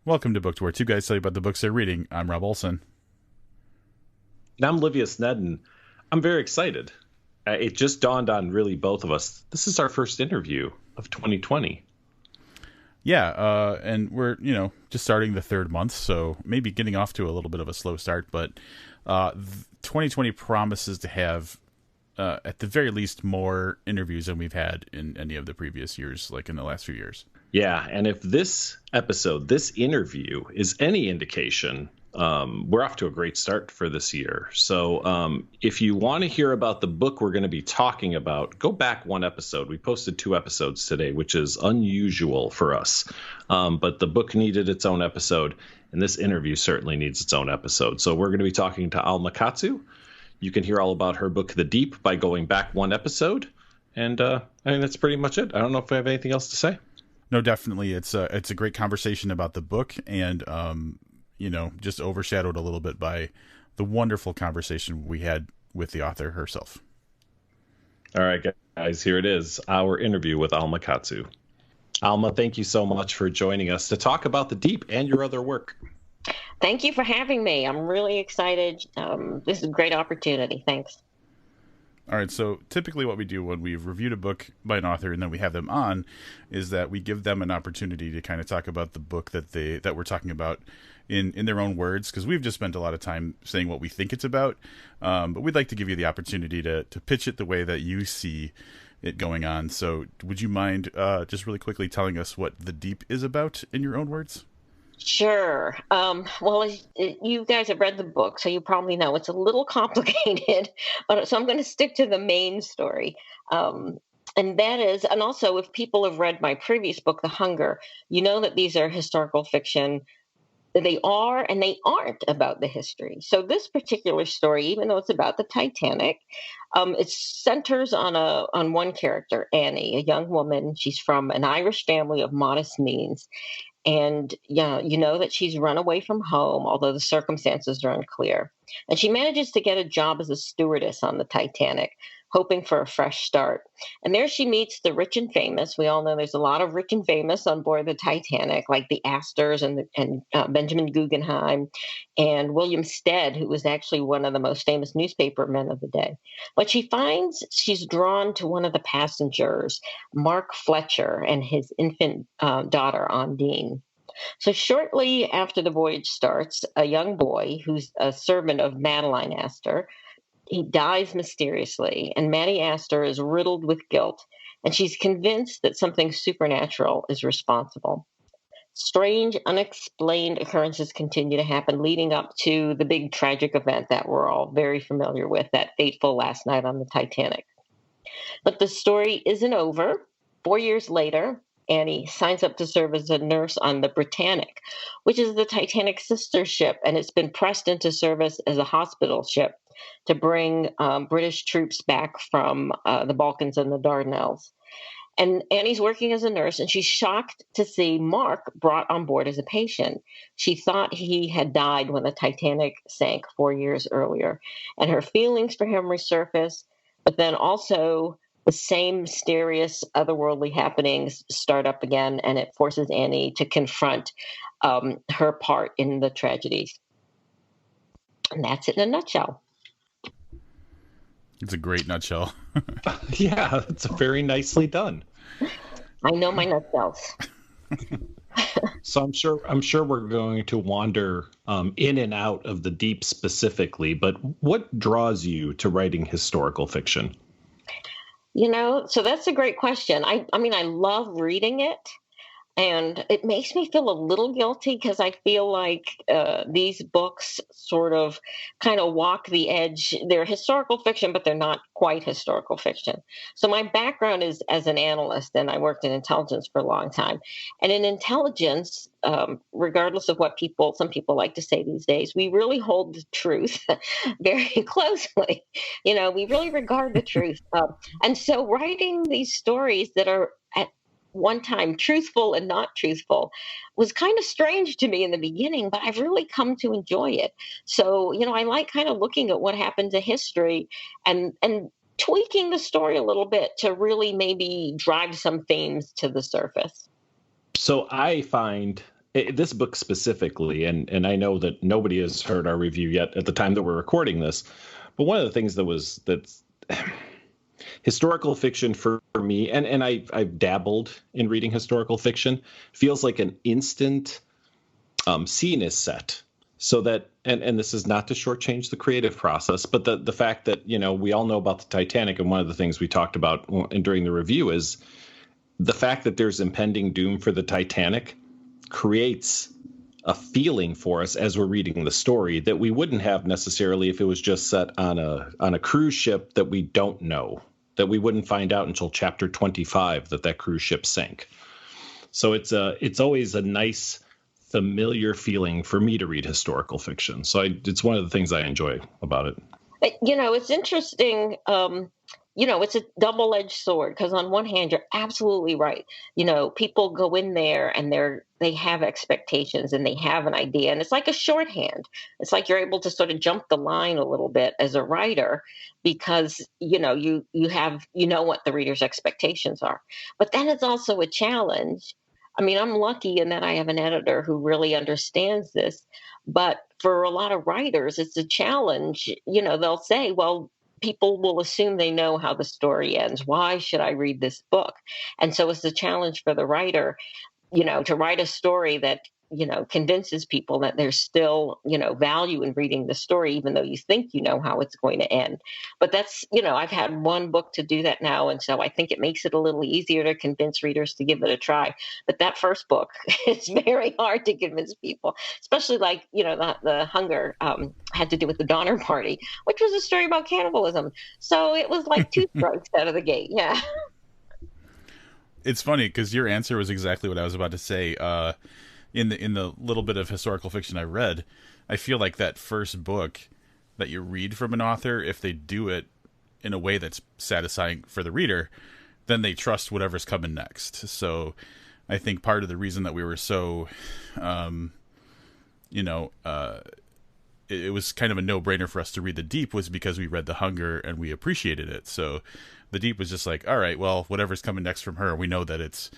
Welcome to Booked, where two guys tell you about the books they're reading. I'm Rob Olson. And I'm Livia Snedden. I'm very excited. It just dawned on really both of us. This is our first interview of 2020. Yeah, and we're, just starting the third month, so maybe getting off to a little bit of a slow start, but 2020 promises to have, at the very least, more interviews than we've had in any of the previous years, like in the last few years. Yeah, and if this episode, this interview is any indication, we're off to a great start for this year. So if you want to hear about the book we're going to be talking about, go back one episode. We posted 2 episodes today, which is unusual for us. But the book needed its own episode, and this interview certainly needs its own episode. So we're going to be talking to Alma Katsu. You can hear all about her book, The Deep, by going back one episode. And I think that's pretty much it. I don't know if I have anything else to say. No, definitely. It's a great conversation about the book, and just overshadowed a little bit by the wonderful conversation we had with the author herself. All right, guys, here it is, our interview with Alma Katsu. Alma, thank you so much for joining us to talk about The Deep and your other work. Thank you for having me. I'm really excited. This is a great opportunity. Thanks. All right, so typically what we do when we've reviewed a book by an author and then we have them on is that we give them an opportunity to kind of talk about the book that we're talking about in their own words, because we've just spent a lot of time saying what we think it's about, but we'd like to give you the opportunity to pitch it the way that you see it going on. So would you mind just really quickly telling us what The Deep is about in your own words? Sure. You guys have read the book, so you probably know it's a little complicated. So I'm going to stick to the main story. And that is, and also if people have read my previous book, The Hunger, you know that these are historical fiction. They are and they aren't about the history. So this particular story, even though it's about the Titanic, it centers on one character, Annie, a young woman. She's from an Irish family of modest means. And yeah, you know that she's run away from home, although the circumstances are unclear. And she manages to get a job as a stewardess on the Titanic, hoping for a fresh start. And there she meets the rich and famous. We all know there's a lot of rich and famous on board the Titanic, like the Astors and Benjamin Guggenheim and William Stead, who was actually one of the most famous newspaper men of the day. But she finds she's drawn to one of the passengers, Mark Fletcher, and his infant daughter, Ondine. So shortly after the voyage starts, a young boy who's a servant of Madeline Astor, he dies mysteriously, and Maddie Astor is riddled with guilt, and she's convinced that something supernatural is responsible. Strange, unexplained occurrences continue to happen, leading up to the big tragic event that we're all very familiar with, that fateful last night on the Titanic. But the story isn't over. 4 years later, Annie signs up to serve as a nurse on the Britannic, which is the Titanic's sister ship, and it's been pressed into service as a hospital ship to bring British troops back from the Balkans and the Dardanelles. And Annie's working as a nurse, and she's shocked to see Mark brought on board as a patient. She thought he had died when the Titanic sank 4 years earlier, and her feelings for him resurface, but then also the same mysterious otherworldly happenings start up again, and it forces Annie to confront her part in the tragedies. And that's it in a nutshell. It's a great nutshell. Yeah, it's very nicely done. I know my nutshells. So I'm sure we're going to wander in and out of The Deep specifically, but what draws you to writing historical fiction? So that's a great question. I mean, I love reading it. And it makes me feel a little guilty because I feel like these books sort of kind of walk the edge. They're historical fiction, but they're not quite historical fiction. So my background is as an analyst, and I worked in intelligence for a long time. And in intelligence, regardless of what some people like to say these days, we really hold the truth very closely. We really regard the truth. And so writing these stories that are at one time truthful and not truthful was kind of strange to me in the beginning, but I've really come to enjoy it. So, I like kind of looking at what happened to history and tweaking the story a little bit to really maybe drive some themes to the surface. So I find this book specifically, and I know that nobody has heard our review yet at the time that we're recording this, but one of the things that's historical fiction for me, and I've dabbled in reading historical fiction, feels like an instant scene is set. So that, and this is not to shortchange the creative process, but the fact that, we all know about the Titanic, and one of the things we talked about during the review is the fact that there's impending doom for the Titanic creates a feeling for us as we're reading the story that we wouldn't have necessarily if it was just set on a cruise ship that we don't know, that we wouldn't find out until chapter 25 that cruise ship sank. So it's always a nice, familiar feeling for me to read historical fiction. So it's one of the things I enjoy about it. It's interesting. It's a double-edged sword, because on one hand, you're absolutely right. People go in there and they have expectations and they have an idea, and it's like a shorthand. It's like you're able to sort of jump the line a little bit as a writer, because you know what the reader's expectations are. But then it's also a challenge. I mean, I'm lucky in that I have an editor who really understands this. But for a lot of writers, it's a challenge. They'll say, well, people will assume they know how the story ends. Why should I read this book? And so it's a challenge for the writer, to write a story that, convinces people that there's still, value in reading the story, even though you think you know how it's going to end. But that's, I've had one book to do that now. And so I think it makes it a little easier to convince readers to give it a try. But that first book, it's very hard to convince people, especially like, the Hunger had to do with the Donner Party, which was a story about cannibalism. So it was like two strikes out of the gate. Yeah. It's funny because your answer was exactly what I was about to say. In the little bit of historical fiction I read, I feel like that first book that you read from an author, if they do it in a way that's satisfying for the reader, then they trust whatever's coming next. So I think part of the reason that we were so, it was kind of a no-brainer for us to read The Deep was because we read The Hunger and we appreciated it. So The Deep was just like, all right, well, whatever's coming next from her, we know that it's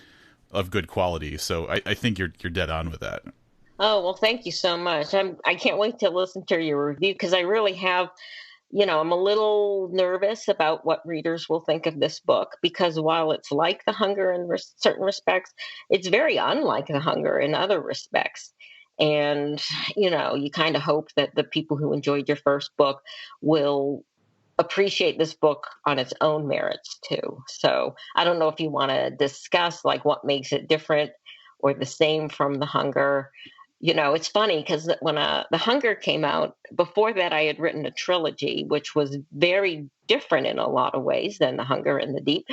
of good quality. So I think you're dead on with that. Oh, well, thank you so much. I can't wait to listen to your review, because I really have, I'm a little nervous about what readers will think of this book, because while it's like The Hunger in certain respects, it's very unlike The Hunger in other respects. And, you kind of hope that the people who enjoyed your first book will appreciate this book on its own merits too. So I don't know if you want to discuss like what makes it different or the same from The Hunger. It's funny because when The Hunger came out, before that I had written a trilogy, which was very different in a lot of ways than The Hunger and the Deep,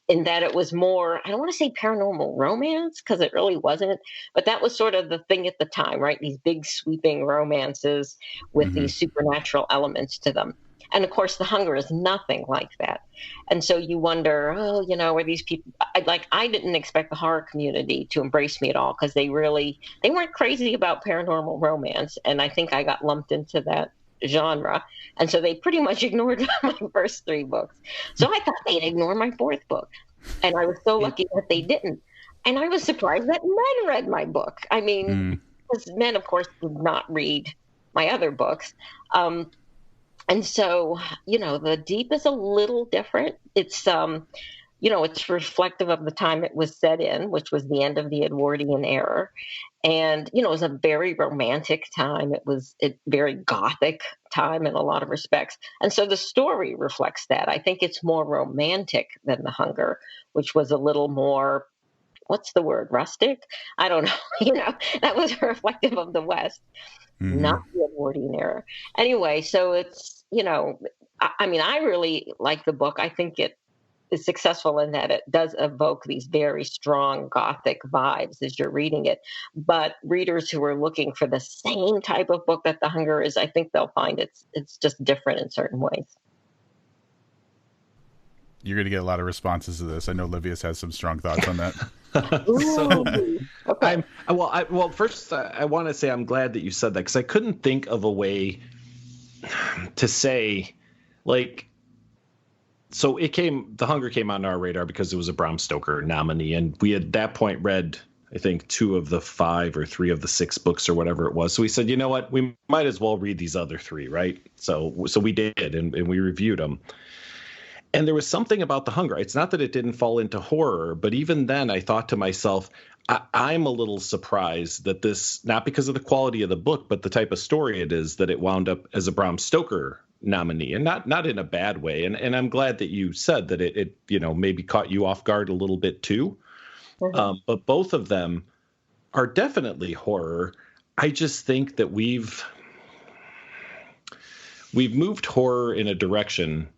in that it was more, I don't want to say paranormal romance, because it really wasn't, but that was sort of the thing at the time, right? These big sweeping romances with these supernatural elements to them. And of course, The Hunger is nothing like that. And so you wonder, are these people, I didn't expect the horror community to embrace me at all, because they weren't crazy about paranormal romance. And I think I got lumped into that genre. And so they pretty much ignored my first three books. So I thought they'd ignore my fourth book. And I was so lucky that they didn't. And I was surprised that men read my book. I mean, because men, of course, did not read my other books. And so, The Deep is a little different. It's, it's reflective of the time it was set in, which was the end of the Edwardian era. And, it was a very romantic time. It was a very gothic time in a lot of respects. And so the story reflects that. I think it's more romantic than The Hunger, which was a little more, what's the word, rustic? I don't know. That was reflective of the West, not the Edwardian era. Anyway, so it's, I really like the book. I think it is successful in that it does evoke these very strong Gothic vibes as you're reading it. But readers who are looking for the same type of book that The Hunger is, I think they'll find it's just different in certain ways. You're going to get a lot of responses to this. I know Livius has some strong thoughts on that. Okay. First, I want to say I'm glad that you said that, because I couldn't think of a way to say, like, so The Hunger came on our radar because it was a Bram Stoker nominee, and we at that point read I think 2 of the 5 or 3 of the 6 books or whatever it was. So we said, you know what, we might as well read these other 3, right? So we did, and we reviewed them. And there was something about The Hunger. It's not that it didn't fall into horror, but even then I thought to myself, I'm a little surprised that this, not because of the quality of the book, but the type of story it is, that it wound up as a Bram Stoker nominee, and not in a bad way. And I'm glad that you said that it maybe caught you off guard a little bit too. Mm-hmm. But both of them are definitely horror. I just think that we've moved horror in a direction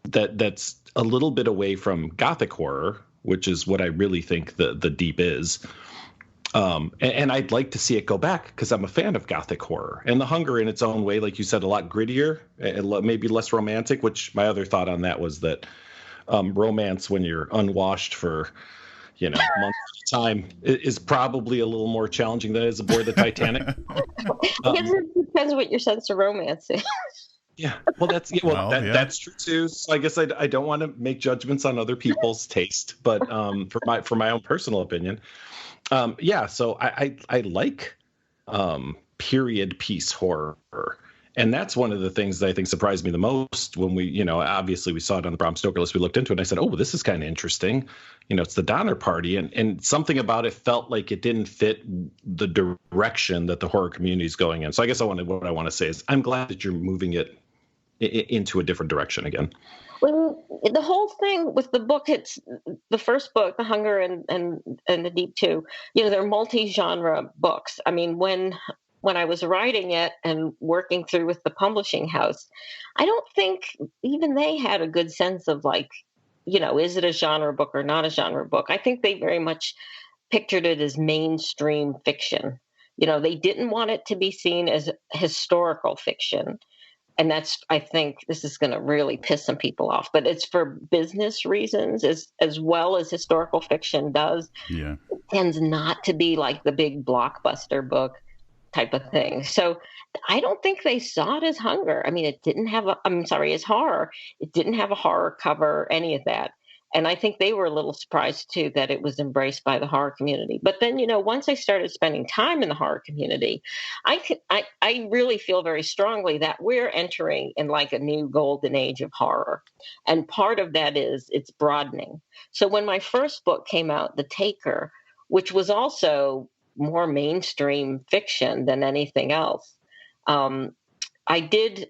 that's a little bit away from Gothic horror, which is what I really think the deep is. And I'd like to see it go back because I'm a fan of Gothic horror. And The Hunger, in its own way, like you said, a lot grittier, maybe less romantic, which my other thought on that was that romance, when you're unwashed for months at a time, is probably a little more challenging than it is aboard the Titanic. It depends what your sense of romance is. Yeah, well, that's true too. So I guess I don't want to make judgments on other people's taste, but for my own personal opinion, So I like period piece horror, and that's one of the things that I think surprised me the most when we, obviously we saw it on the Bram Stoker list. We looked into it, and I said, "Oh, this is kind of interesting." It's the Donner Party, and something about it felt like it didn't fit the direction that the horror community is going in. So I guess what I want to say is I'm glad that you're moving it into a different direction again. Well, the whole thing with the book, it's the first book, The Hunger and the Deep too. They're multi-genre books. I mean, when I was writing it and working through with the publishing house, I don't think even they had a good sense of is it a genre book or not a genre book? I think they very much pictured it as mainstream fiction. They didn't want it to be seen as historical fiction. And I think this is going to really piss some people off, but it's for business reasons as well as historical fiction does. Yeah. It tends not to be like the big blockbuster book type of thing. So I don't think they saw it as hunger. I mean, as horror. It didn't have a horror cover, any of that. And I think they were a little surprised, too, that it was embraced by the horror community. But then, once I started spending time in the horror community, I really feel very strongly that we're entering in like a new golden age of horror. And part of that is it's broadening. So when my first book came out, The Taker, which was also more mainstream fiction than anything else, I did...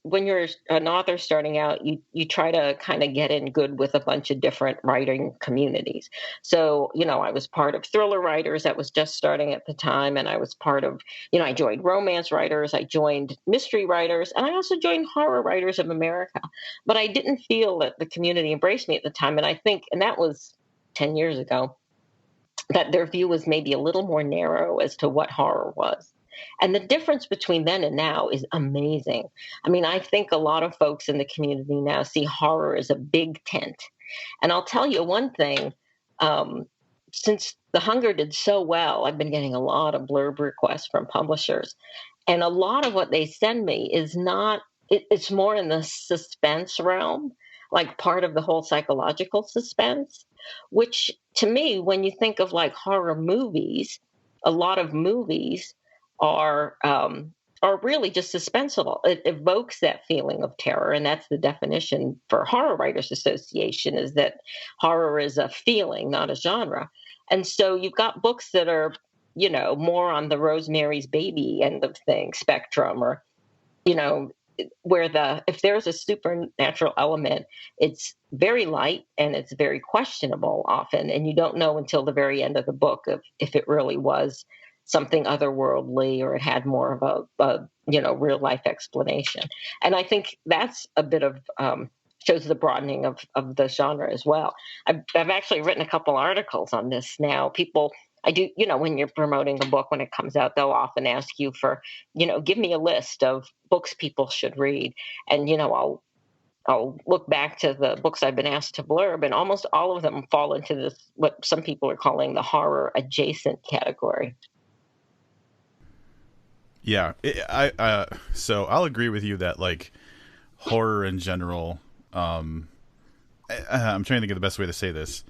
when you're an author starting out, you try to kind of get in good with a bunch of different writing communities. So, I was part of thriller writers that was just starting at the time. And I was part of, I joined romance writers, I joined mystery writers, and I also joined Horror Writers of America. But I didn't feel that the community embraced me at the time. And I think, and that was 10 years ago, that their view was maybe a little more narrow as to what horror was. And the difference between then and now is amazing. I mean, I think a lot of folks in the community now see horror as a big tent. And I'll tell you one thing, since The Hunger did so well, I've been getting a lot of blurb requests from publishers. And a lot of what they send me is it's more in the suspense realm, like part of the whole psychological suspense, which to me, when you think of like horror movies, a lot of movies are really just suspenseful. It evokes that feeling of terror, and that's the definition for Horror Writers Association, is that horror is a feeling, not a genre. And so you've got books that are, more on the Rosemary's Baby end of thing spectrum, or, where if there's a supernatural element, it's very light and it's very questionable often, and you don't know until the very end of the book if it really was something otherworldly or it had more of a real life explanation. And I think that's a bit of shows the broadening of the genre as well. I've actually written a couple articles on this now. I do, when you're promoting a book, when it comes out, they'll often ask you for, give me a list of books people should read. And, I'll look back to the books I've been asked to blurb, and almost all of them fall into this, what some people are calling the horror adjacent category. Yeah, so I'll agree with you that like horror in general, I'm trying to think of the best way to say this.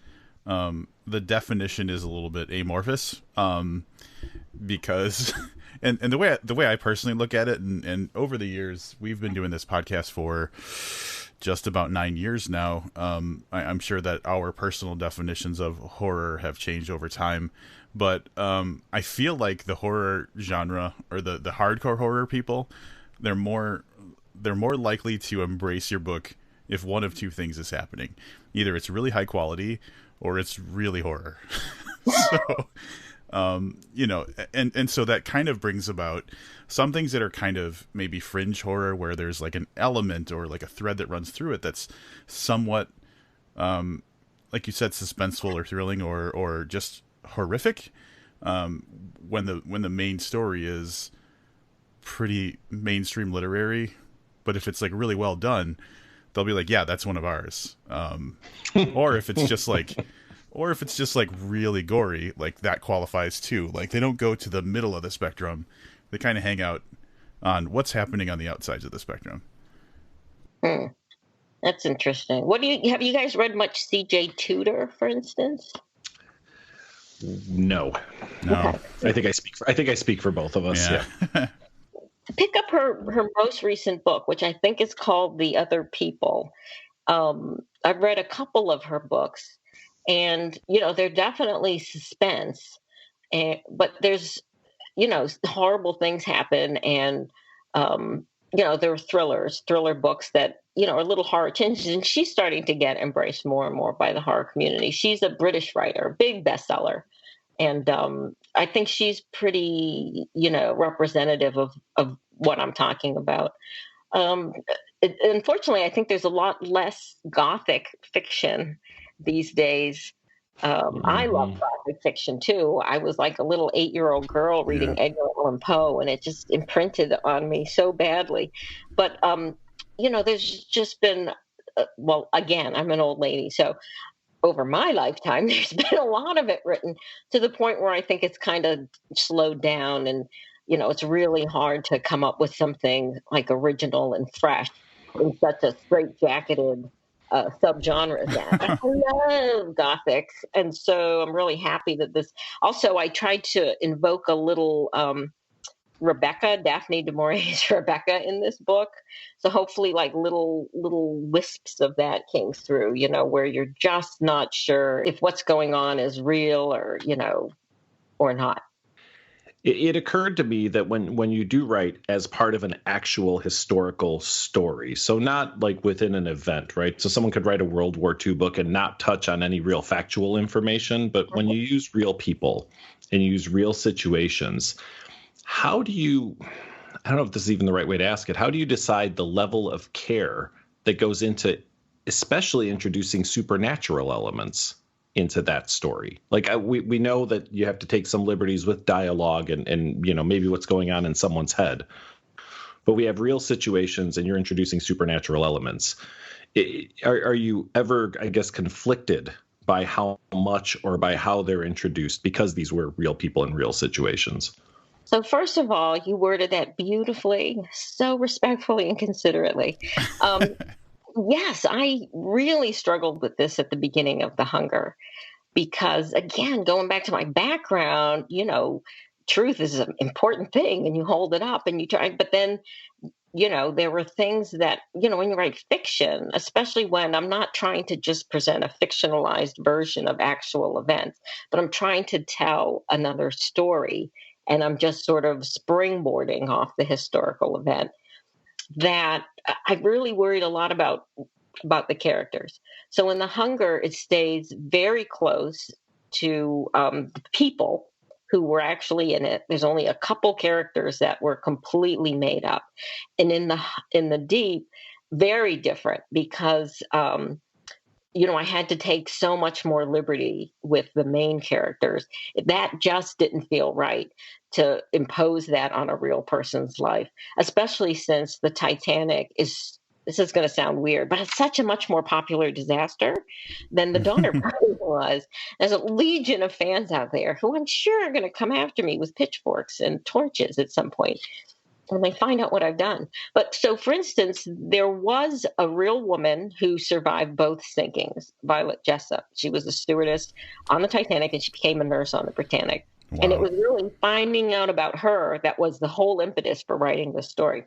the definition is a little bit amorphous, because and the way I personally look at it, and over the years we've been doing this podcast for just about 9 years now. I'm sure that our personal definitions of horror have changed over time, but I feel like the horror genre, or the hardcore horror people, they're more likely to embrace your book if one of two things is happening. Either it's really high quality or it's really horror. So, and so that kind of brings about some things that are kind of maybe fringe horror, where there's like an element or like a thread that runs through it that's somewhat, like you said, suspenseful or thrilling or just horrific. When the main story is pretty mainstream literary, but if it's like really well done, they'll be like, yeah, that's one of ours. Or if it's just like really gory, like that qualifies too. Like they don't go to the middle of the spectrum. They kind of hang out on what's happening on the outsides of the spectrum. That's interesting. Have you guys read much C.J. Tudor, for instance? No. Okay. I think I speak for both of us. Yeah. Pick up her most recent book, which I think is called The Other People. I've read a couple of her books, and they're definitely suspense, but there's horrible things happen, and there are thriller books that are a little horror tinged, and she's starting to get embraced more and more by the horror community. She's a British writer, big bestseller. And I think she's pretty, representative of what I'm talking about. Unfortunately, I think there's a lot less Gothic fiction these days. I love Gothic fiction too. I was like a little 8-year-old girl reading Edgar Allan Poe, and it just imprinted on me so badly. But there's just been, again, I'm an old lady, so over my lifetime, there's been a lot of it written to the point where I think it's kind of slowed down, and it's really hard to come up with something like original and fresh in such a straitjacketed subgenre as that. I love Gothics, and so I'm really happy that this. Also, I tried to invoke a little Rebecca, Daphne du Maurier's Rebecca in this book. So hopefully like little wisps of that came through, where you're just not sure if what's going on is real or not. It occurred to me that when you do write as part of an actual historical story, so not like within an event, right? So someone could write a World War II book and not touch on any real factual information, but when you use real people and you use real situations, how do you, I don't know if this is even the right way to ask it, how do you decide the level of care that goes into especially introducing supernatural elements into that story? Like we know that you have to take some liberties with dialogue and maybe what's going on in someone's head, but we have real situations and you're introducing supernatural elements. Are you ever, I guess, conflicted by how much or by how they're introduced because these were real people in real situations? So first of all, you worded that beautifully, so respectfully and considerately. Yes, I really struggled with this at the beginning of The Hunger because, again, going back to my background, truth is an important thing and you hold it up and you try. But then, there were things that, when you write fiction, especially when I'm not trying to just present a fictionalized version of actual events, but I'm trying to tell another story. And I'm just sort of springboarding off the historical event, that I really worried a lot about the characters. So in The Hunger, it stays very close to the people who were actually in it. There's only a couple characters that were completely made up. And in the Deep, very different because I had to take so much more liberty with the main characters. That just didn't feel right to impose that on a real person's life, especially since the Titanic this is going to sound weird, but it's such a much more popular disaster than the Donner Party was. There's a legion of fans out there who I'm sure are going to come after me with pitchforks and torches at some point. when they find out what I've done. But so, for instance, there was a real woman who survived both sinkings, Violet Jessup. She was a stewardess on the Titanic and she became a nurse on the Britannic. And it Wow. was really finding out about her that was the whole impetus for writing this story.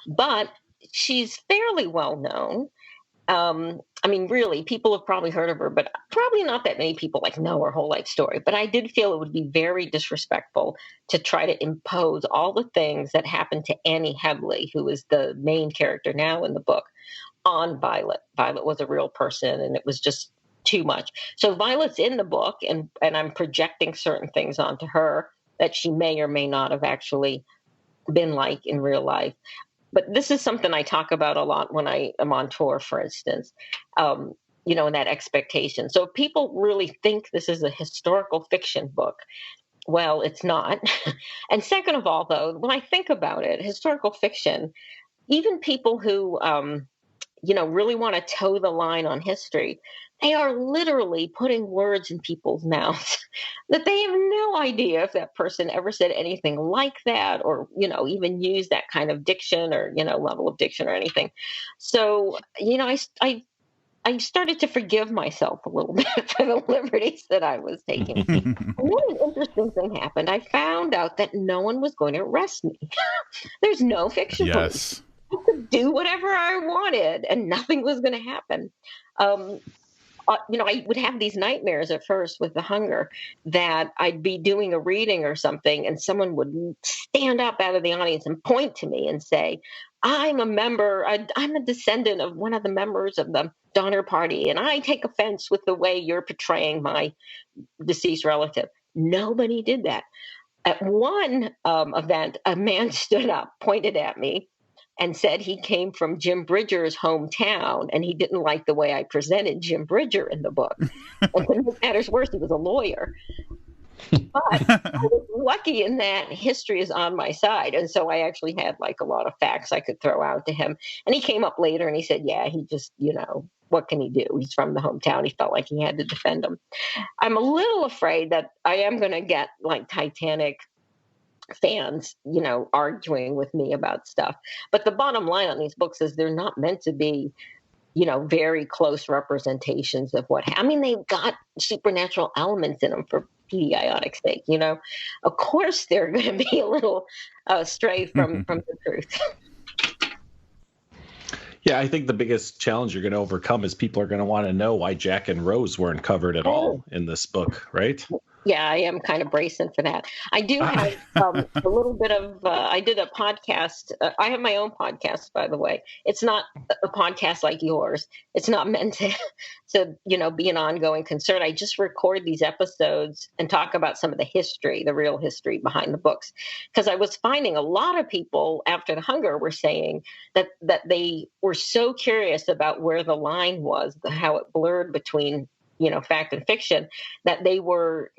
But she's fairly well known. I mean, really, people have probably heard of her, but probably not that many people like know her whole life story. But I did feel it would be very disrespectful to try to impose all the things that happened to Annie Headley, who is the main character now in the book, on Violet. Violet was a real person, and it was just too much. So Violet's in the book, and I'm projecting certain things onto her that she may or may not have actually been like in real life. But this is something I talk about a lot when I am on tour, for instance, in that expectation. So if people really think this is a historical fiction book, well, it's not. And second of all, though, when I think about it, historical fiction, even people who, really want to toe the line on history, they are literally putting words in people's mouths that they have no idea if that person ever said anything like that or, even used that kind of diction or, level of diction or anything. So, I started to forgive myself a little bit for the liberties that I was taking. And then an interesting thing happened. I found out that no one was going to arrest me. There's no fiction police. Yes. I could do whatever I wanted and nothing was going to happen. I would have these nightmares at first with the hunger that I'd be doing a reading or something and someone would stand up out of the audience and point to me and say, I'm a descendant of one of the members of the Donner Party, and I take offense with the way you're portraying my deceased relative. Nobody did that. At one event, a man stood up, pointed at me, and said he came from Jim Bridger's hometown and he didn't like the way I presented Jim Bridger in the book. And to make matters worse, he was a lawyer. But I was lucky in that history is on my side. And so I actually had like a lot of facts I could throw out to him. And he came up later and he said, yeah, he just, what can he do? He's from the hometown. He felt like he had to defend him. I'm a little afraid that I am going to get like Titanic fans, arguing with me about stuff. But the bottom line on these books is they're not meant to be, very close representations of I mean, they've got supernatural elements in them for idiotic sake, Of course, they're going to be a little stray from the truth. Yeah, I think the biggest challenge you're going to overcome is people are going to want to know why Jack and Rose weren't covered at all in this book, right? Yeah, I am kind of bracing for that. I do have a little bit of, I did a podcast. I have my own podcast, by the way. It's not a podcast like yours. It's not meant to be an ongoing concern. I just record these episodes and talk about some of the history, the real history behind the books. Because I was finding a lot of people after The Hunger were saying that they were so curious about where the line was, how it blurred between fact and fiction, that they were,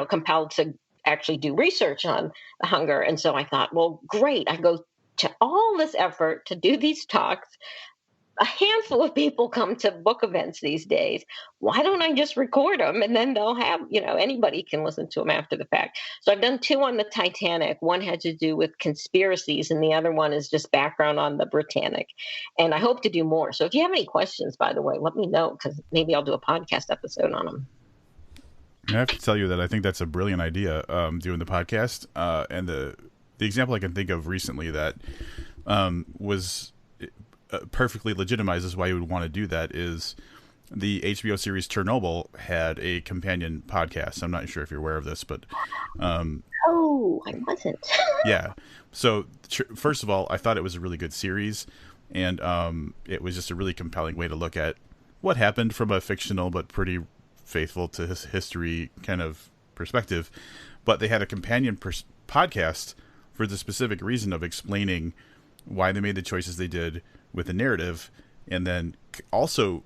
compelled to actually do research on The Hunger. And so I thought, well, great. I go to all this effort to do these talks. A handful of people come to book events these days. Why don't I just record them and then they'll have, anybody can listen to them after the fact. So I've done 2 on the Titanic. One had to do with conspiracies and the other one is just background on the Britannic. And I hope to do more. So if you have any questions, by the way, let me know because maybe I'll do a podcast episode on them. I have to tell you that I think that's a brilliant idea, doing the podcast. And the example I can think of recently that was perfectly legitimizes why you would want to do that is the HBO series Chernobyl had a companion podcast. I'm not sure if you're aware of this, but I wasn't. Yeah. So first of all, I thought it was a really good series, and it was just a really compelling way to look at what happened from a fictional but pretty faithful to his history kind of perspective. But they had a companion podcast for the specific reason of explaining why they made the choices they did with the narrative, and then also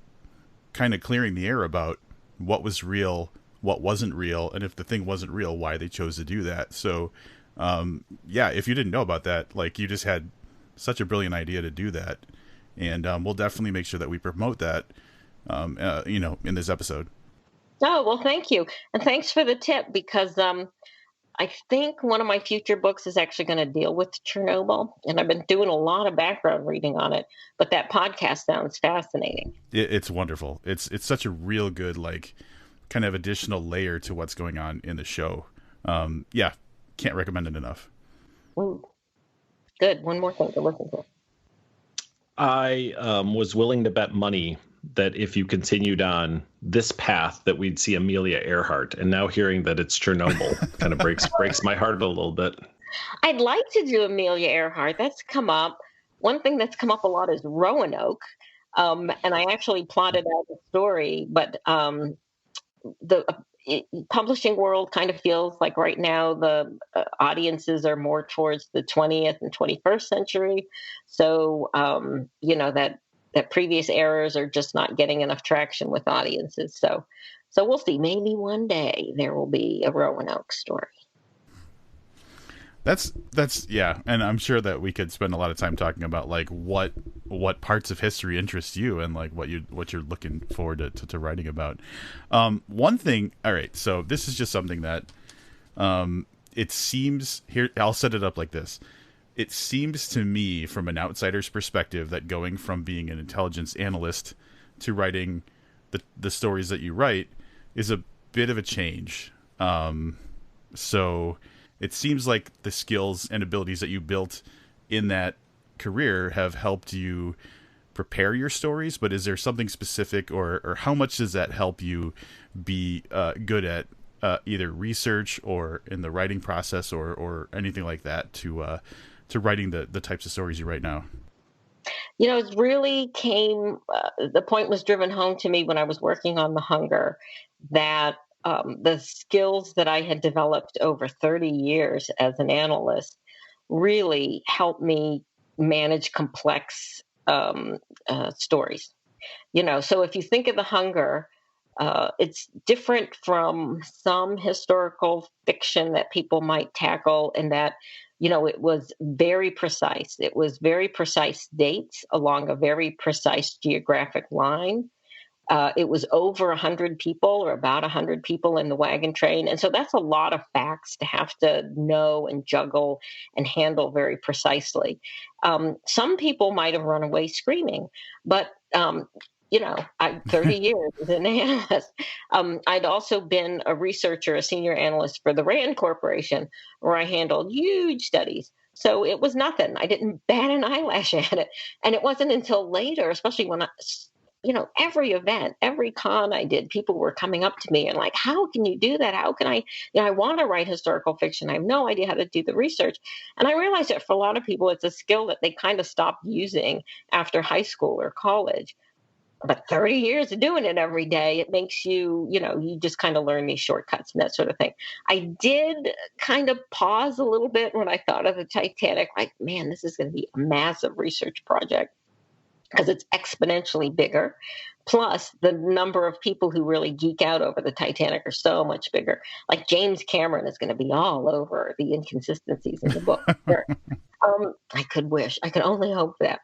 kind of clearing the air about what was real, what wasn't real, and if the thing wasn't real, why they chose to do that. So if you didn't know about that, like, you just had such a brilliant idea to do that, and we'll definitely make sure that we promote that in this episode. Oh, well, thank you. And thanks for the tip because I think one of my future books is actually going to deal with Chernobyl, and I've been doing a lot of background reading on it. But that podcast sounds fascinating. It's wonderful. It's such a real good kind of additional layer to what's going on in the show. Yeah, can't recommend it enough. Ooh, good. One more thing to listen to. I was willing to bet money that if you continued on this path that we'd see Amelia Earhart, and now hearing that it's Chernobyl kind of breaks my heart a little bit. I'd like to do Amelia Earhart. That's come up. One thing that's come up a lot is Roanoke. And I actually plotted out a story, but the publishing world kind of feels like right now the audiences are more towards the 20th and 21st century. So, that previous eras are just not getting enough traction with audiences. So we'll see. Maybe one day there will be a Roanoke story. That's yeah, and I'm sure that we could spend a lot of time talking about what parts of history interest you and what you're looking forward to writing about. One thing, all right, so this is just something that it seems here. I'll set it up like this. It seems to me, from an outsider's perspective, that going from being an intelligence analyst to writing the stories that you write is a bit of a change. So it seems like the skills and abilities that you built in that career have helped you prepare your stories, but is there something specific or how much does that help you be good at either research or in the writing process or anything like that to writing the types of stories you write now? It really came, the point was driven home to me when I was working on The Hunger, that the skills that I had developed over 30 years as an analyst really helped me manage complex stories. So if you think of The Hunger, it's different from some historical fiction that people might tackle in that, it was very precise. It was very precise dates along a very precise geographic line. It was over 100 people or about 100 people in the wagon train. And so that's a lot of facts to have to know and juggle and handle very precisely. Some people might have run away screaming, but 30 years as an analyst. I'd also been a researcher, a senior analyst for the RAND Corporation, where I handled huge studies. So it was nothing. I didn't bat an eyelash at it. And it wasn't until later, especially when every event, every con I did, people were coming up to me and how can you do that? How can I want to write historical fiction. I have no idea how to do the research. And I realized that for a lot of people, it's a skill that they kind of stopped using after high school or college. But 30 years of doing it every day, it makes you, you just kind of learn these shortcuts and that sort of thing. I did kind of pause a little bit when I thought of the Titanic, man, this is going to be a massive research project because it's exponentially bigger. Plus, the number of people who really geek out over the Titanic are so much bigger. James Cameron is going to be all over the inconsistencies in the book. I could wish. I could only hope that.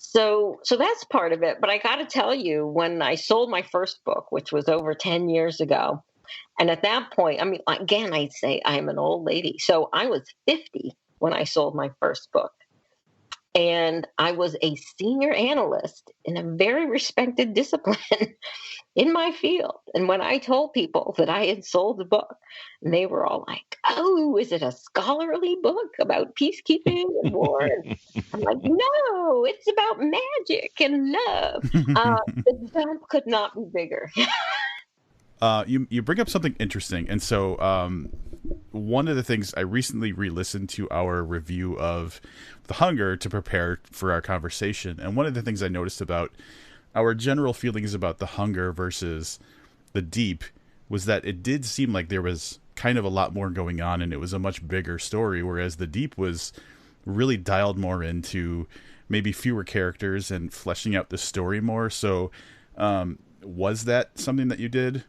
So that's part of it. But I got to tell you, when I sold my first book, which was over 10 years ago, and at that point, again, I'd say I'm an old lady. So I was 50 when I sold my first book. And I was a senior analyst in a very respected discipline in my field. And when I told people that I had sold the book, they were all like, "Oh, is it a scholarly book about peacekeeping and war?" I'm like, "No, it's about magic and love." The jump could not be bigger. You bring up something interesting. And so one of the things, I recently re-listened to our review of The Hunger to prepare for our conversation. And one of the things I noticed about our general feelings about The Hunger versus The Deep was that it did seem like there was kind of a lot more going on and it was a much bigger story, whereas The Deep was really dialed more into maybe fewer characters and fleshing out the story more. So was that something that you did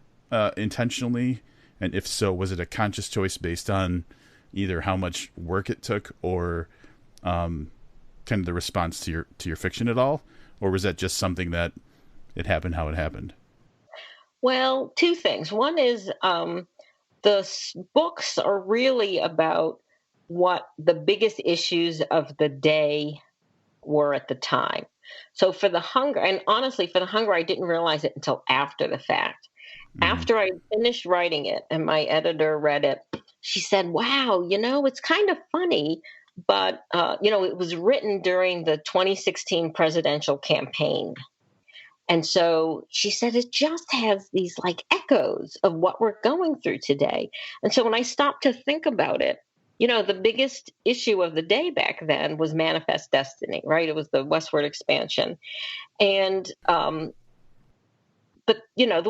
intentionally? And if so, was it a conscious choice based on either how much work it took or kind of the response to your fiction at all? Or was that just something that it happened how it happened? Well, two things. One is books are really about what the biggest issues of the day were at the time. So for the hunger, and honestly, for the hunger, I didn't realize it until after the fact. Mm-hmm. After I finished writing it and my editor read it, she said, "Wow, it's kind of funny, but it was written during the 2016 presidential campaign." And so she said it just has these like echoes of what we're going through today. And so when I stopped to think about it, the biggest issue of the day back then was manifest destiny, right? It was the westward expansion. And the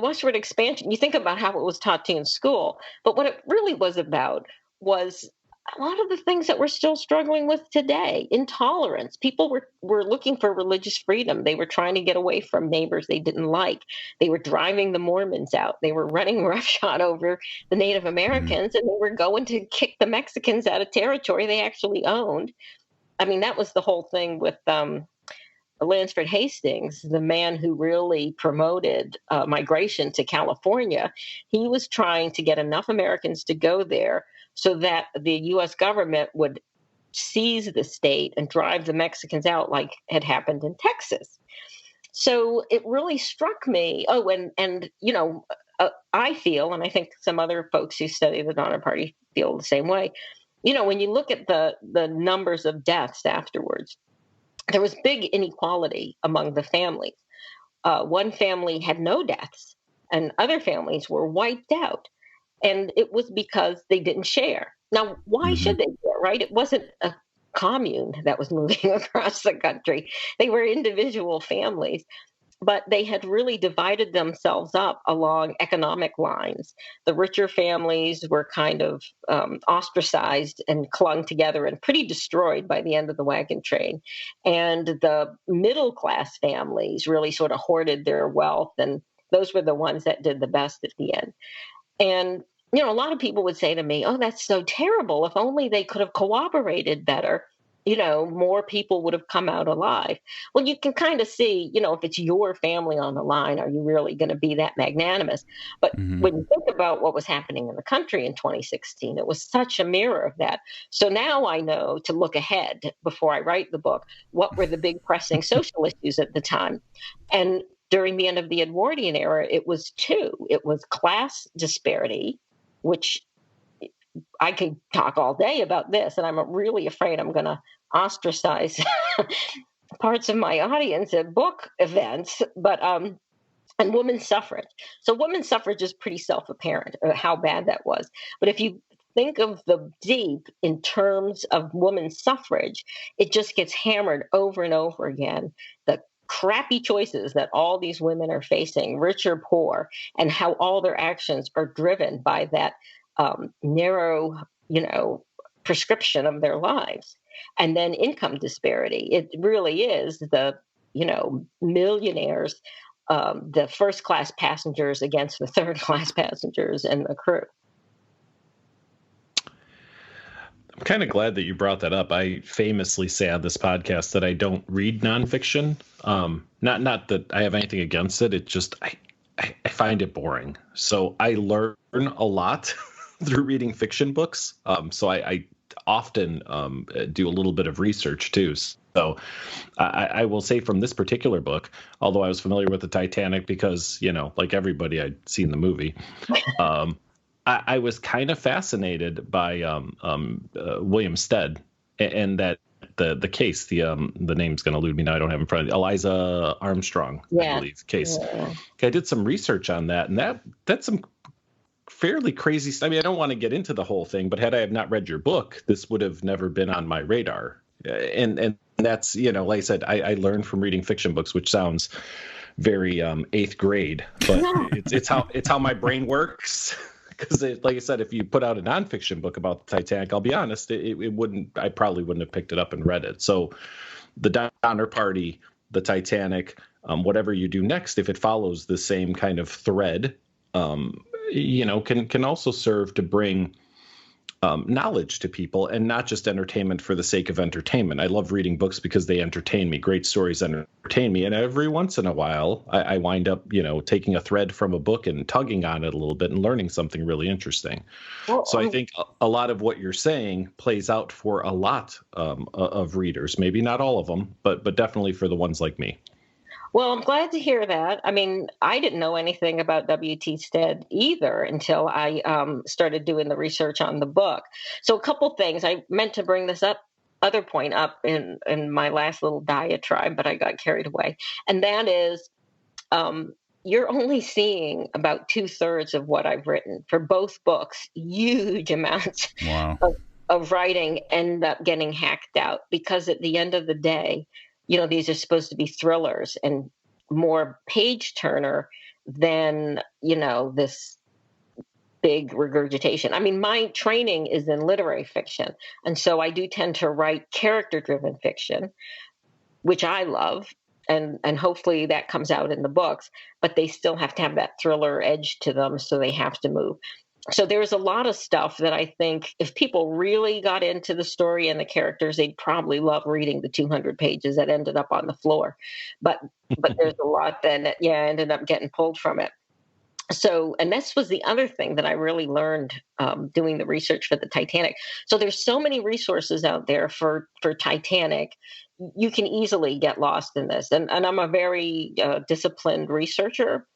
westward expansion, you think about how it was taught to you in school, but what it really was about was a lot of the things that we're still struggling with today. Intolerance. People were looking for religious freedom. They were trying to get away from neighbors they didn't like. They were driving the Mormons out. They were running roughshod over the Native Americans, and they were going to kick the Mexicans out of territory they actually owned. I mean, that was the whole thing with Lansford Hastings, the man who really promoted migration to California. He was trying to get enough Americans to go there so that the U.S. government would seize the state and drive the Mexicans out, like had happened in Texas. So it really struck me. Oh, and I feel, and I think some other folks who study the Donner Party feel the same way. When you look at the numbers of deaths afterwards, there was big inequality among the families. One family had no deaths, and other families were wiped out. And it was because they didn't share. Now, why should they share, right? It wasn't a commune that was moving across the country. They were individual families, but they had really divided themselves up along economic lines. The richer families were kind of ostracized and clung together and pretty destroyed by the end of the wagon train. And the middle class families really sort of hoarded their wealth, and those were the ones that did the best at the end. And a lot of people would say to me, "Oh, that's so terrible. If only they could have cooperated better, more people would have come out alive." Well, you can kind of see, if it's your family on the line, are you really going to be that magnanimous? But when you think about what was happening in the country in 2016, it was such a mirror of that. So now I know to look ahead before I write the book. What were the big pressing social issues at the time? And during the end of the Edwardian era, it was two. It was class disparity, which I could talk all day about this, and I'm really afraid I'm going to ostracize parts of my audience at book events, but and women's suffrage. So women's suffrage is pretty self-apparent how bad that was. But if you think of the deep in terms of women's suffrage, it just gets hammered over and over again. The crappy choices that all these women are facing, rich or poor, and how all their actions are driven by that narrow, prescription of their lives. And then income disparity. It really is the, millionaires, the first class passengers against the third class passengers and the crew. I'm kind of glad that you brought that up. I famously say on this podcast that I don't read nonfiction. Not that I have anything against it. It just I find it boring. So I learn a lot through reading fiction books. So I often do a little bit of research too. So I will say from this particular book, although I was familiar with the Titanic because, like everybody, I'd seen the movie. I was kind of fascinated by William Stead and that the case. The name's going to elude me now. I don't have it in front of me. Eliza Armstrong, I believe, case. Yeah. I did some research on that, and that's some fairly crazy stuff. I mean, I don't want to get into the whole thing, but had I have not read your book, this would have never been on my radar. And that's, like I said, I learned from reading fiction books, which sounds very eighth grade, but it's how my brain works. Because, like I said, if you put out a nonfiction book about the Titanic, I'll be honest, I probably wouldn't have picked it up and read it. So the Donner Party, the Titanic, whatever you do next, if it follows the same kind of thread, can also serve to bring knowledge to people and not just entertainment for the sake of entertainment. I love reading books because they entertain me. Great stories entertain me. And every once in a while, I wind up, taking a thread from a book and tugging on it a little bit and learning something really interesting. So I think a lot of what you're saying plays out for a lot of readers, maybe not all of them, but definitely for the ones like me. Well, I'm glad to hear that. I mean, I didn't know anything about W.T. Stead either until I started doing the research on the book. So a couple things. I meant to bring this other point up in my last little diatribe, but I got carried away. And that is, you're only seeing about 2/3 of what I've written for both books. Huge amounts Wow. of writing end up getting hacked out because at the end of the day, these are supposed to be thrillers and more page turner than, this big regurgitation. I mean, my training is in literary fiction. And so I do tend to write character driven fiction, which I love. And hopefully that comes out in the books, but they still have to have that thriller edge to them. So they have to move. So there's a lot of stuff that I think if people really got into the story and the characters, they'd probably love reading the 200 pages that ended up on the floor. But there's a lot that ended up getting pulled from it. So, and this was the other thing that I really learned doing the research for the Titanic. So there's so many resources out there for Titanic. You can easily get lost in this. And I'm a very disciplined researcher.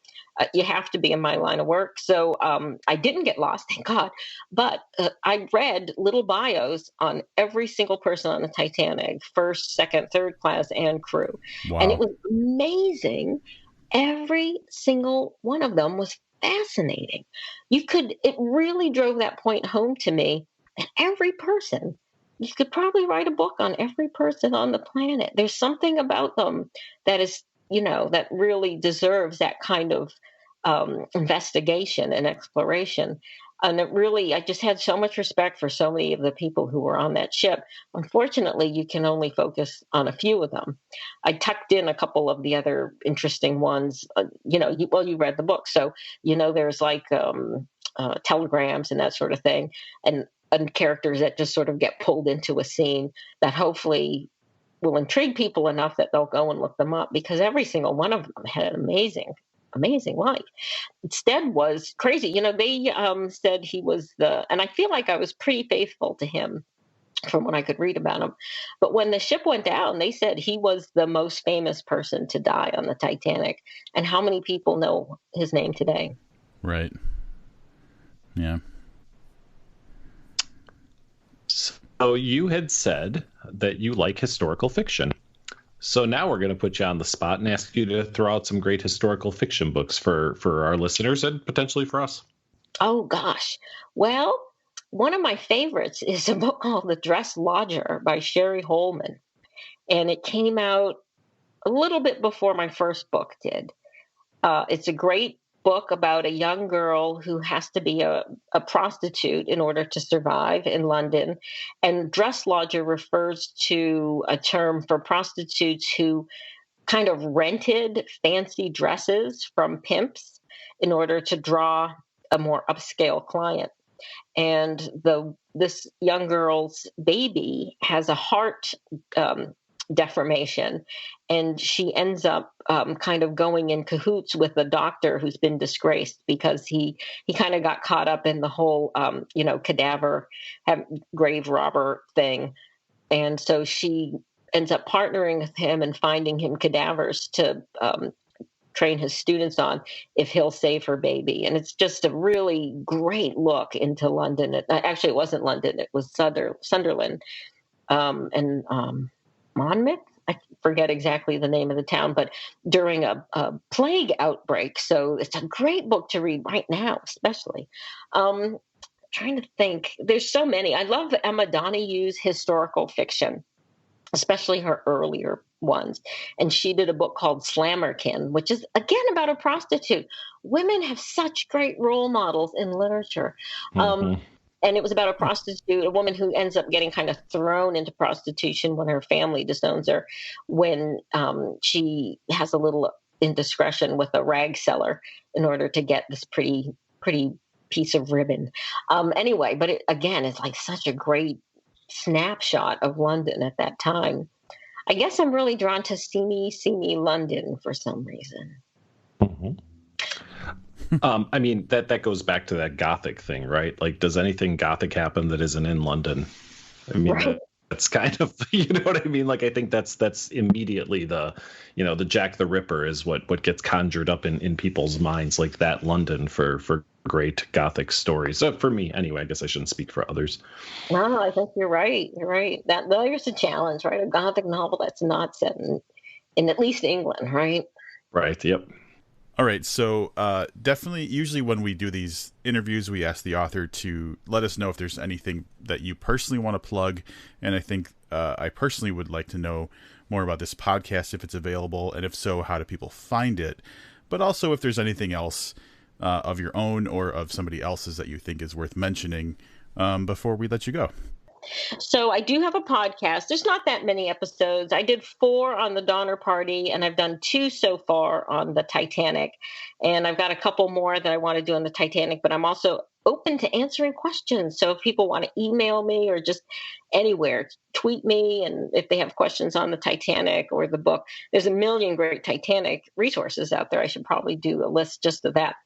You have to be in my line of work. So I didn't get lost, thank God. But I read little bios on every single person on the Titanic, first, second, third class, and crew. Wow. And it was amazing. Every single one of them was fascinating. It really drove that point home to me that every person, you could probably write a book on every person on the planet. There's something about them that is, that really deserves that kind of investigation and exploration. And I just had so much respect for so many of the people who were on that ship. Unfortunately, you can only focus on a few of them. I tucked in a couple of the other interesting ones. You read the book, so there's like telegrams and that sort of thing, and characters that just sort of get pulled into a scene that hopefully will intrigue people enough that they'll go and look them up, because every single one of them had an amazing life. Stead was crazy. They said he was and I feel like I was pretty faithful to him from what I could read about him. But when the ship went down, they said he was the most famous person to die on the Titanic. And how many people know his name today? Right. Yeah. So you had said that you like historical fiction. So now we're going to put you on the spot and ask you to throw out some great historical fiction books for our listeners and potentially for us. Oh, gosh. Well, one of my favorites is a book called The Dress Lodger by Sherry Holman. And it came out a little bit before my first book did. It's a great book about a young girl who has to be a prostitute in order to survive in London. And dress lodger refers to a term for prostitutes who kind of rented fancy dresses from pimps in order to draw a more upscale client. And this young girl's baby has a heart deformation, and she ends up kind of going in cahoots with the doctor who's been disgraced because he kind of got caught up in the whole cadaver grave robber thing. And so she ends up partnering with him and finding him cadavers to train his students on if he'll save her baby. And it's just a really great look into London. Actually, it wasn't London, it was Sunderland and Monmouth. I forget exactly the name of the town, but during a plague outbreak. So it's a great book to read right now, especially. Trying to think. There's so many. I love Emma Donohue's historical fiction, especially her earlier ones. And she did a book called Slammerkin, which is, again, about a prostitute. Women have such great role models in literature. Mm-hmm. And it was about a prostitute, a woman who ends up getting kind of thrown into prostitution when her family disowns her, when she has a little indiscretion with a rag seller in order to get this pretty piece of ribbon. Anyway, but again, it's like such a great snapshot of London at that time. I guess I'm really drawn to see me London for some reason. Mm-hmm. I mean, that goes back to that Gothic thing, right? Like, does anything Gothic happen that isn't in London? I mean, Right. that's kind of, you know what I mean? Like, I think that's immediately the Jack the Ripper is what gets conjured up in people's minds, like that London for great Gothic stories. So for me, anyway, I guess I shouldn't speak for others. No, I think you're right. You're right. There's a challenge, right? A Gothic novel that's not set in at least England, right? Right. Yep. All right, so definitely, usually when we do these interviews, we ask the author to let us know if there's anything that you personally want to plug. And I think I personally would like to know more about this podcast, if it's available, and if so, how do people find it? But also if there's anything else of your own or of somebody else's that you think is worth mentioning before we let you go. So I do have a podcast. There's not that many episodes. I did 4 on the Donner Party, and I've done 2 so far on the Titanic. And I've got a couple more that I want to do on the Titanic, but I'm also open to answering questions. So if people want to email me or just anywhere, tweet me. And if they have questions on the Titanic or the book, there's a million great Titanic resources out there. I should probably do a list just of that.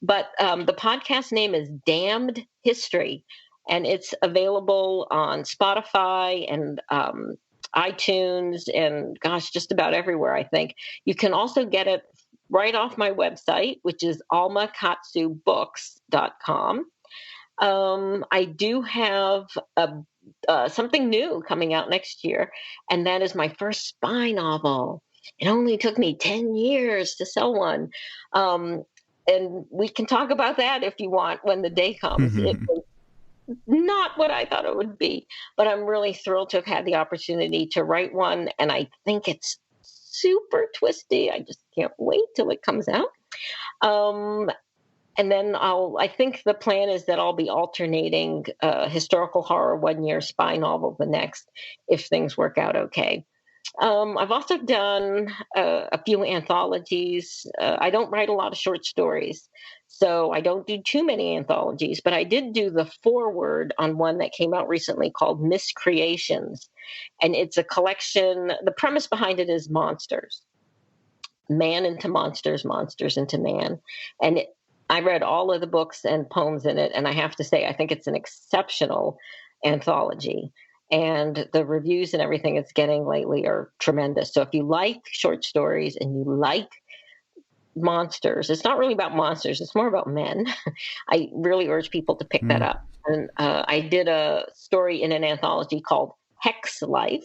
But the podcast name is Damned History. And it's available on Spotify and iTunes and, gosh, just about everywhere, I think. You can also get it right off my website, which is almakatsubooks.com. I do have something new coming out next year, and that is my first spy novel. It only took me 10 years to sell one. And we can talk about that if you want when the day comes. It was not what I thought it would be, but I'm really thrilled to have had the opportunity to write one, and I think it's super twisty. I just can't wait till it comes out. And then I think the plan is that I'll be alternating historical horror one year, spy novel the next, if things work out okay. I've also done a few anthologies. I don't write a lot of short stories, so I don't do too many anthologies, but I did do the foreword on one that came out recently called Miscreations. And it's a collection. The premise behind it is monsters, man into monsters, monsters into man. And I read all of the books and poems in it, and I have to say, I think it's an exceptional anthology. And the reviews and everything it's getting lately are tremendous. So if you like short stories and you like monsters, it's not really about monsters, it's more about men. I really urge people to pick that up. And I did a story in an anthology called Hex Life,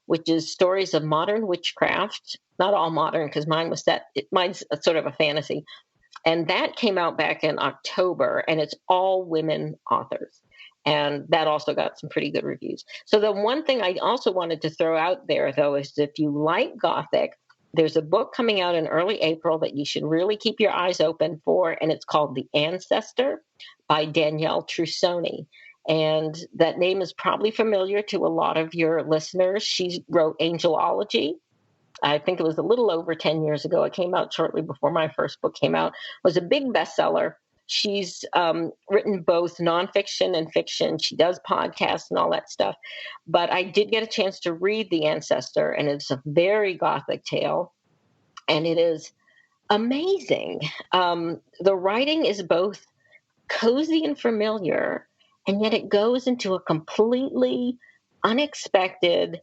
which is stories of modern witchcraft. Not all modern, because mine's a sort of a fantasy. And that came out back in October, and it's all women authors. And that also got some pretty good reviews. So the one thing I also wanted to throw out there, though, is if you like Gothic, there's a book coming out in early April that you should really keep your eyes open for, and it's called The Ancestor by Danielle Trussoni. And that name is probably familiar to a lot of your listeners. She wrote Angelology. I think it was a little over 10 years ago. It came out shortly before my first book came out. It was a big bestseller. She's written both nonfiction and fiction. She does podcasts and all that stuff. But I did get a chance to read The Ancestor, and it's a very Gothic tale, and it is amazing. The writing is both cozy and familiar, and yet it goes into a completely unexpected,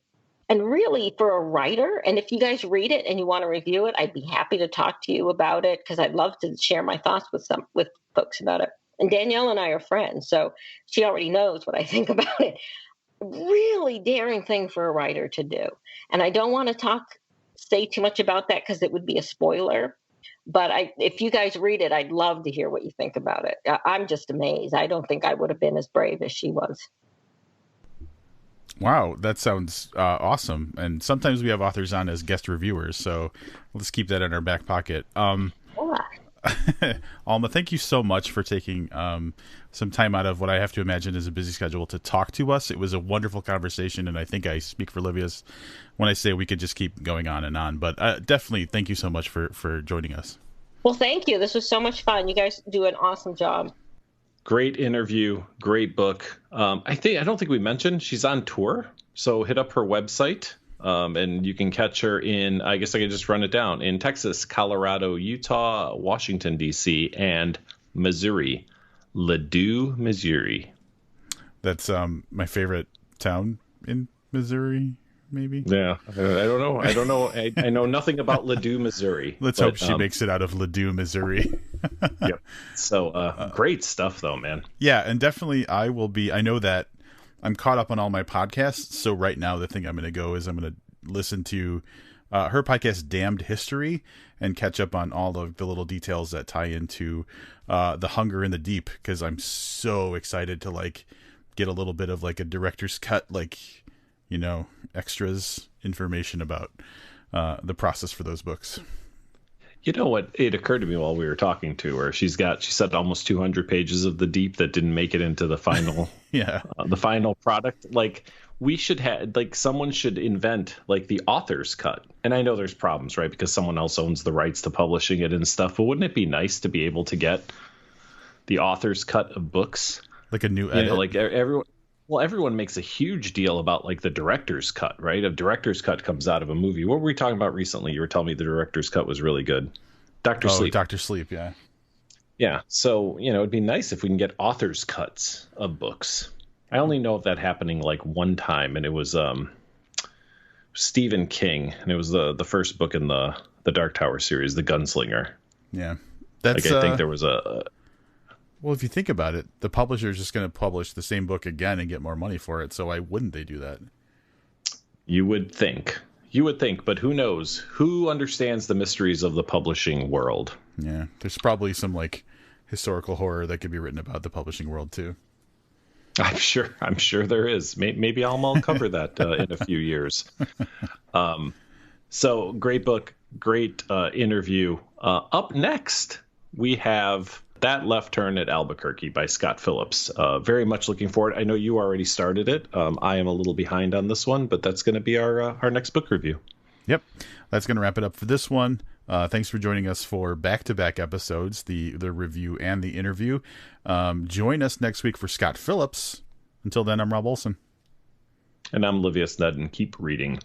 and really for a writer, and if you guys read it and you want to review it, I'd be happy to talk to you about it, because I'd love to share my thoughts with folks about it. And Danielle and I are friends, so she already knows what I think about it. Really daring thing for a writer to do. And I don't want to say too much about that because it would be a spoiler. But if you guys read it, I'd love to hear what you think about it. I'm just amazed. I don't think I would have been as brave as she was. Wow, that sounds awesome. And sometimes we have authors on as guest reviewers, so let's keep that in our back pocket. Alma, thank you so much for taking some time out of what I have to imagine is a busy schedule to talk to us. It was a wonderful conversation, and I think I speak for Livius when I say we could just keep going on and on. But definitely, thank you so much for joining us. Well, thank you. This was so much fun. You guys do an awesome job. Great interview, great book. I don't think we mentioned she's on tour, so hit up her website, and you can catch her in. I guess I could just run it down in Texas, Colorado, Utah, Washington D.C., and Missouri, Ladue, Missouri. That's my favorite town in Missouri. Maybe. Yeah, I don't know. I know nothing about Ladue, Missouri. Let's hope she makes it out of Ladue, Missouri. Yep. So great stuff, though, man. Yeah, and definitely I will be. I know that I'm caught up on all my podcasts. So right now, the thing I'm going to go is I'm going to listen to her podcast, Damned History, and catch up on all of the little details that tie into the Hunger in the Deep, because I'm so excited to like get a little bit of like a director's cut, like, you know, extras information about the process for those books. You know what? It occurred to me while we were talking to her. She said almost 200 pages of the Deep that didn't make it into the final, the final product. Like we should have, like someone should invent like the author's cut. And I know there's problems, right? Because someone else owns the rights to publishing it and stuff. But wouldn't it be nice to be able to get the author's cut of books? Like a new edit? You know, like everyone makes a huge deal about like the director's cut, right? A director's cut comes out of a movie. What were we talking about recently? You were telling me the director's cut was really good. Dr. Sleep. Dr. Sleep, yeah. Yeah. So, you know, it'd be nice if we can get author's cuts of books. I only know of that happening like one time, and it was Stephen King, and it was the first book in the Dark Tower series, The Gunslinger. Yeah. That's like I think there was a well, if you think about it, the publisher is just going to publish the same book again and get more money for it. So why wouldn't they do that? You would think, but who knows? Who understands the mysteries of the publishing world? Yeah, there's probably some like historical horror that could be written about the publishing world too. I'm sure there is. Maybe I'll cover that in a few years. So great book, great interview. Up next, we have That Left Turn at Albuquerque by Scott Phillips. Very much looking forward. I know you already started it. I am a little behind on this one, but that's going to be our next book review. Yep. That's going to wrap it up for this one. Thanks for joining us for back-to-back episodes, the review and the interview. Join us next week for Scott Phillips. Until then, I'm Rob Olson. And I'm Livius Nudden. Keep reading.